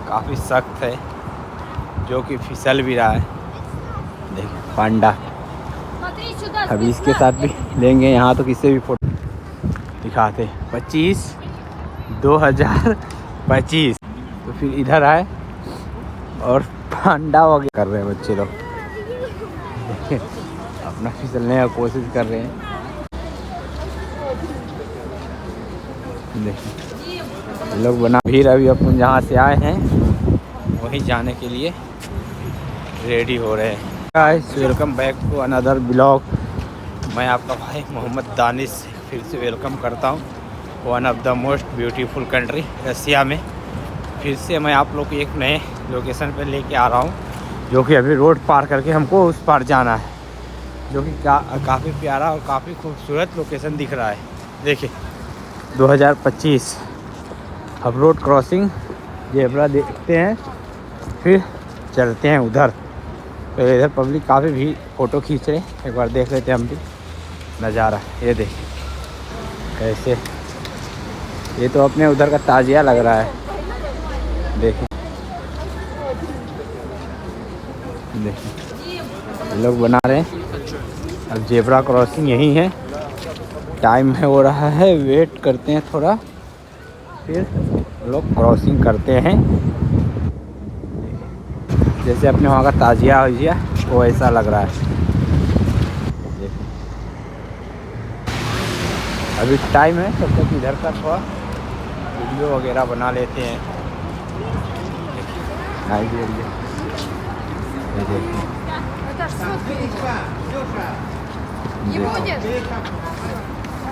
काफ़ी सख्त है, जो कि फिसल भी रहा है। देखिए पांडा, अभी इसके साथ भी लेंगे। यहाँ तो किसी भी फोटो दिखाते 2025 तो फिर इधर आए और पांडा वगैरह कर रहे हैं बच्चे लोग। देखिए अपना फिसलने का कोशिश कर रहे हैं। देखिए लोग बना फिर अभी अपन जहाँ से आए हैं वहीं जाने के लिए रेडी हो रहे हैं। Guys welcome back to another blog. मैं आपका भाई मोहम्मद दानिश फिर से वेलकम करता हूँ one of the most beautiful country Russia में। फिर से मैं आप लोग को एक नए लोकेशन पे लेके आ रहा हूँ, जो कि अभी रोड पार करके हमको उस पार जाना है, जो कि काफ़ी प्यारा और काफ़ी खूबसूरत लोकेशन दिख रहा है। देखिए 2025 अब रोड क्रॉसिंग जेब्रा देखते हैं, फिर चलते हैं उधर। तो इधर पब्लिक काफ़ी भी फ़ोटो खींच रहे, एक बार देख लेते हैं हम भी नज़ारा। ये देखिए कैसे, ये तो अपने उधर का ताजिया लग रहा है। देखिए देखिए लोग बना रहे हैं। अब जेब्रा क्रॉसिंग यही है, टाइम है हो रहा है, वेट करते हैं थोड़ा, फिर लोग क्रॉसिंग करते हैं। जैसे अपने वहाँ का ताजिया वाजिया वो ऐसा लग रहा है। अभी टाइम है, तब तक इधर का थोड़ा वीडियो वगैरह बना लेते हैं।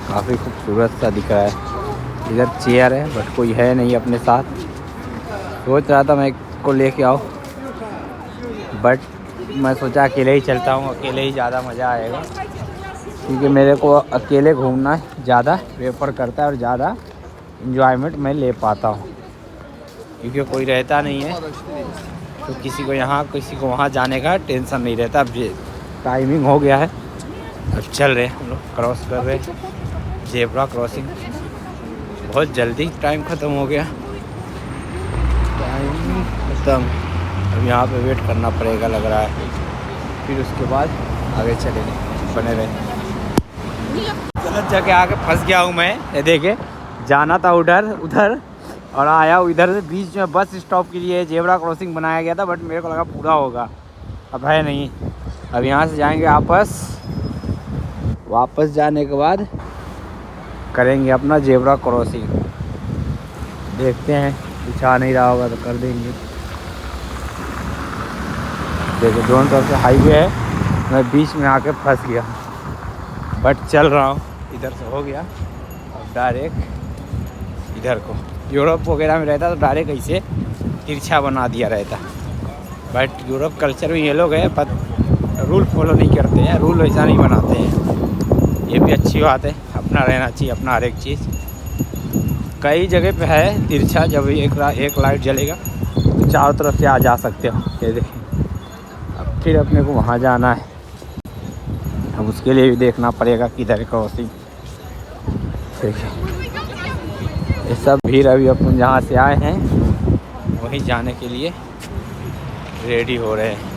काफ़ी खूबसूरत सा दिख रहा है। इधर चेयर है बट कोई है नहीं अपने साथ। सोच रहा था मैं को लेके आओ, बट मैं सोचा अकेले ही चलता हूँ, अकेले ही ज़्यादा मज़ा आएगा, क्योंकि मेरे को अकेले घूमना ज़्यादा प्रेफर करता है और ज़्यादा इन्जॉयमेंट मैं ले पाता हूँ, क्योंकि कोई रहता नहीं है तो किसी को यहाँ किसी को वहाँ जाने का टेंशन नहीं रहता। अब टाइमिंग हो गया है, अब चल रहे हैं हम लोग, क्रॉस कर रहे हैं जेब्रा क्रॉसिंग। बहुत जल्दी टाइम ख़त्म हो गया, टाइम ख़त्म। अब यहाँ पे वेट करना पड़ेगा लग रहा है, फिर उसके बाद आगे चलेंगे। बने रहे। गलत जगह आके फंस गया हूँ मैं। ये देखे जाना था उधर और आया इधर से। बीच में बस स्टॉप के लिए जेब्रा क्रॉसिंग बनाया गया था, बट मेरे को लगा पूरा होगा, अब है नहीं। अब यहाँ से जाएंगे वापस जाने के बाद करेंगे अपना जेब्रा क्रॉसिंग। देखते हैं कुछ आ नहीं रहा होगा तो कर देंगे। देखो दोनों तरफ से हाईवे है, मैं बीच में आके फंस गया, बट चल रहा हूँ। इधर से हो गया, अब डायरेक्ट इधर को। यूरोप वगैरह में रहता तो डायरेक्ट ऐसे तिरछा बना दिया रहता, बट यूरोप कल्चर में ये लोग है पर रूल फॉलो नहीं करते हैं, रूल वैसा नहीं बनाते हैं। ये भी अच्छी बात है, अपना रहना चाहिए अपना हर एक चीज़। कई जगह पे है तिरछा, जब एक लाइट जलेगा तो चारों तरफ से आ जा सकते हो। ये देखिए अब फिर अपने को वहाँ जाना है, अब उसके लिए भी देखना पड़ेगा किधर क्रॉसिंग। देखिए ये सब भीड़ अभी अपन जहाँ से आए हैं वहीं जाने के लिए रेडी हो रहे हैं।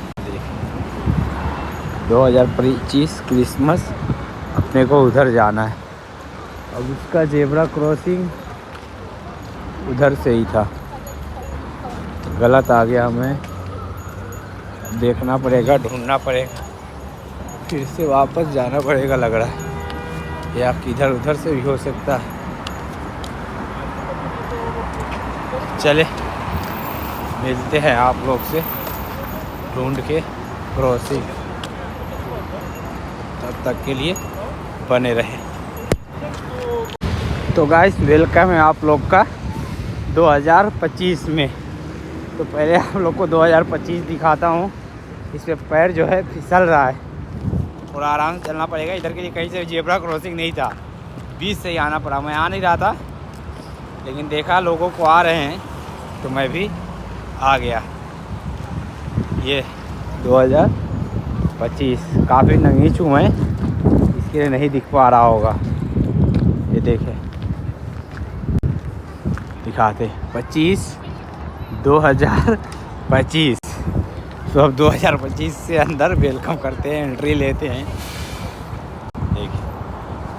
2025 क्रिसमस अपने को उधर जाना है। अब उसका जेब्रा क्रॉसिंग उधर से ही था, गलत आ गया, हमें देखना पड़ेगा, ढूंढना पड़ेगा, फिर से वापस जाना पड़ेगा लग रहा है, या किधर उधर से भी हो सकता है। चले मिलते हैं आप लोग से ढूंढ के क्रॉसिंग, तब तक के लिए बने रहे। तो गाइस वेलकम है आप लोग का 2025 में। तो पहले आप लोग को 2025 दिखाता हूँ। इस पे पैर जो है फिसल रहा है, थोड़ा आराम से चलना पड़ेगा। इधर के लिए कहीं से जेब्रा क्रॉसिंग नहीं था, बीच से ही आना पड़ा। मैं आ नहीं रहा था, लेकिन देखा लोगों को आ रहे हैं तो मैं भी आ गया। ये 2025 काफ़ी नंगीच हूँ मैं, इसके लिए नहीं दिख पा रहा होगा। ये देखे दिखाते 25 2025। तो अब 2025 से अंदर वेलकम करते हैं, एंट्री लेते हैं। देखिए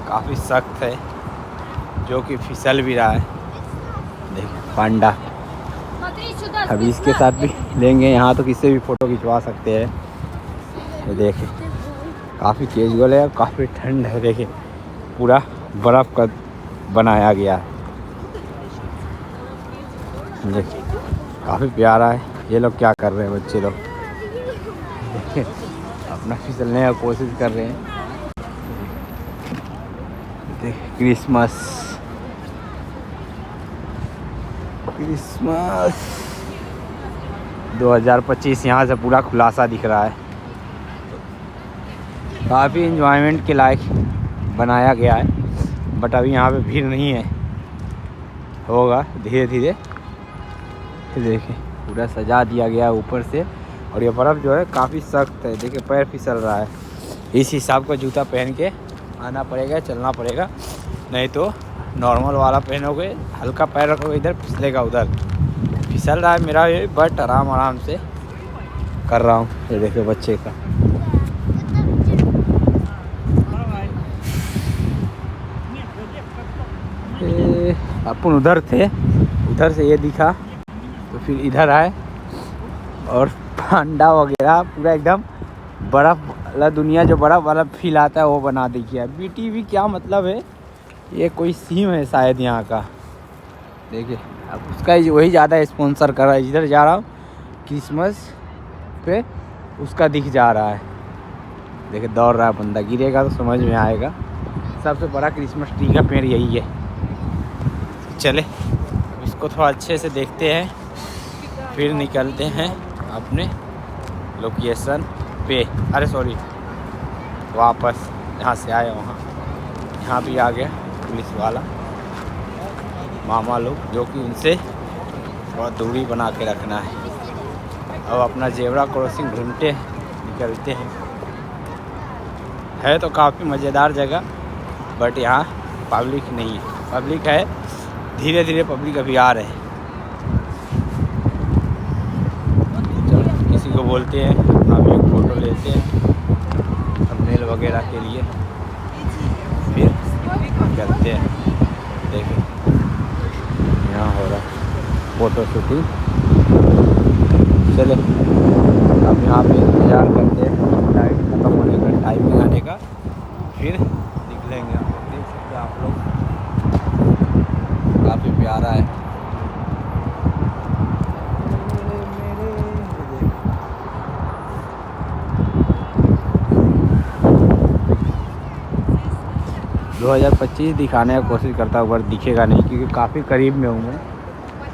काफ़ी सख्त है, जो कि फिसल भी रहा है। देखिए पांडा, अभी इसके साथ भी लेंगे। यहाँ तो किससे भी फ़ोटो खिंचवा सकते हैं। ये देखिए काफ़ी कैजुअल है, काफ़ी ठंड है। देखिए पूरा बर्फ़ का बनाया गया है। देखिए काफ़ी प्यारा है। ये लोग क्या कर रहे हैं, बच्चे लोग देखिए अपना फिसलने का कोशिश कर रहे हैं। देखिए क्रिसमस 2025 यहाँ से पूरा खुलासा दिख रहा है। काफ़ी इंजॉयमेंट के लायक बनाया गया है, बट अभी यहाँ पे भीड़ नहीं है, होगा धीरे धीरे। देखिए पूरा सजा दिया गया है ऊपर से, और ये बर्फ़ जो है काफ़ी सख्त है। देखिए पैर फिसल रहा है। इस हिसाब का जूता पहन के आना पड़ेगा, चलना पड़ेगा, नहीं तो नॉर्मल वाला पहनोगे, हल्का पैर रखोगे इधर, फिसलेगा उधर। फिसल रहा है मेरा ये, बट आराम आराम से कर रहा हूँ। ये देखिए बच्चे का अपन उधर थे, उधर से ये दिखा तो फिर इधर आए, और पांडा वगैरह पूरा एकदम बर्फ़ वाला दुनिया, जो बर्फ़ वाला फील आता है वो बना दी गया। BTV क्या मतलब है, ये कोई सीम है शायद यहाँ का। देखिए अब उसका वही ज़्यादा स्पॉन्सर कर रहा है। जिधर जा रहा हूँ क्रिसमस पे उसका दिख जा रहा है। देखिए दौड़ रहा है बंदा, गिरेगा तो समझ में आएगा। सबसे बड़ा क्रिसमस ट्री का पेड़ यही है। चले इसको थोड़ा अच्छे से देखते हैं, फिर निकलते हैं अपने लोकेशन पे। अरे सॉरी, वापस जहाँ से आए वहाँ, यहाँ भी आ गया पुलिस वाला मामा लोग, जो कि उनसे थोड़ा दूरी बना के रखना है। अब अपना जेब्रा क्रॉसिंग ढूंढते निकलते हैं। है तो काफ़ी मज़ेदार जगह, बट यहाँ पब्लिक नहीं है। पब्लिक है, धीरे धीरे पब्लिक अभी आ रहे हैं। चलो किसी को बोलते हैं, हम एक फ़ोटो लेते हैं थंबनेल वगैरह के लिए, फिर करते हैं। देखिए यहाँ हो रहा फ़ोटो शूटिंग। चले अब यहाँ पे इंतज़ार करते हैं लाइट ख़त्म होने का, टाइमिंग आने का, फिर निकलेंगे। आप लोग देख सकते हैं, आप लोग काफ़ी प्यारा है। 2025 दिखाने का कोशिश करता हूँ, पर दिखेगा नहीं, क्योंकि काफ़ी करीब में हूँ मैं,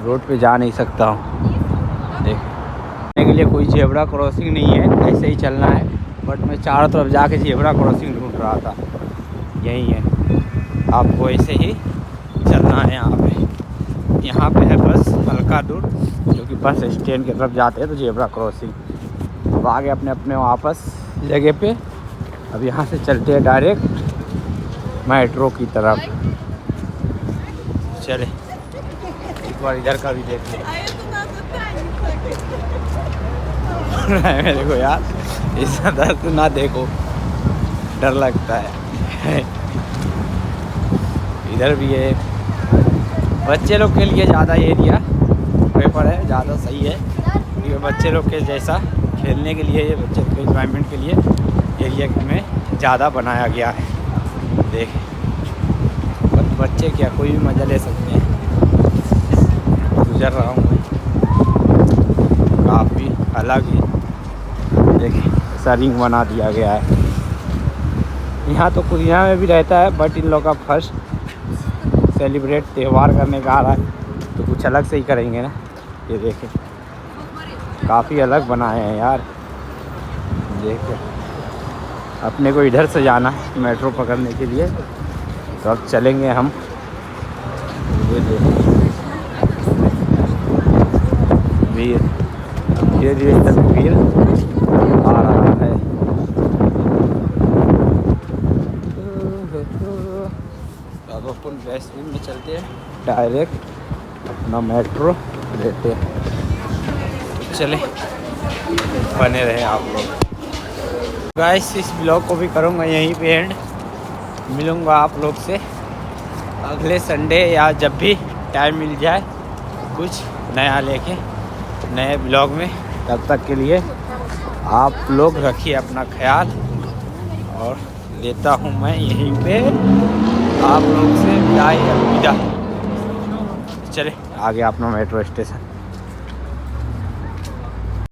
रोड पे जा नहीं सकता हूँ। देखने के लिए कोई जेब्रा क्रॉसिंग नहीं है, ऐसे ही चलना है। बट मैं चारों तरफ जाके जेब्रा क्रॉसिंग ढूंढ रहा था, यही है। आपको ऐसे ही चलना है। यहाँ पे है बस हल्का दूर, जो कि बस स्टैंड की तरफ जाते हैं तो जेब्रा क्रॉसिंग। अब आगे अपने अपने वापस जगह पे। अब यहाँ से चलते हैं डायरेक्ट मेट्रो की तरफ। चले एक बार इधर का भी देख लें। मेरे को यार इस दर्द ना देखो, डर लगता है। इधर भी है, बच्चे लोग के लिए ज़्यादा एरिया पेपर है, ज़्यादा सही है, क्योंकि बच्चे लोग के जैसा खेलने के लिए, ये बच्चे के एंजॉयमेंट के लिए एरिया में ज़्यादा बनाया गया है। देख बच्चे क्या कोई भी मज़ा ले सकते हैं। गुजर रहा हूँ मैं, काफ़ी अलग ही देखिए ऐसा रिंग बना दिया गया है। यहाँ तो कुरिया में भी रहता है, बट इन लोग का फर्स्ट सेलिब्रेट त्यौहार करने का आ रहा है, तो कुछ अलग से ही करेंगे ना। ये देखें काफ़ी अलग बनाए हैं यार। देखिए अपने को इधर से जाना है मेट्रो पकड़ने के लिए, तो अब चलेंगे हम। ये भीड़ धीरे धीरे इधर भीड़ आ रहा है। अब अपन वेस्ट में चलते हैं, डायरेक्ट अपना मेट्रो लेते हैं। चले बने रहे आप लोग। गाइस इस ब्लॉग को भी करूँगा यहीं पे एंड। मिलूँगा आप लोग से अगले संडे या जब भी टाइम मिल जाए कुछ नया लेके नए ब्लॉग में। तब तक के लिए आप लोग रखिए अपना ख्याल और लेता हूँ मैं यहीं पे आप लोग से विदाई अलविदा। चले आगे अपना मेट्रो स्टेशन।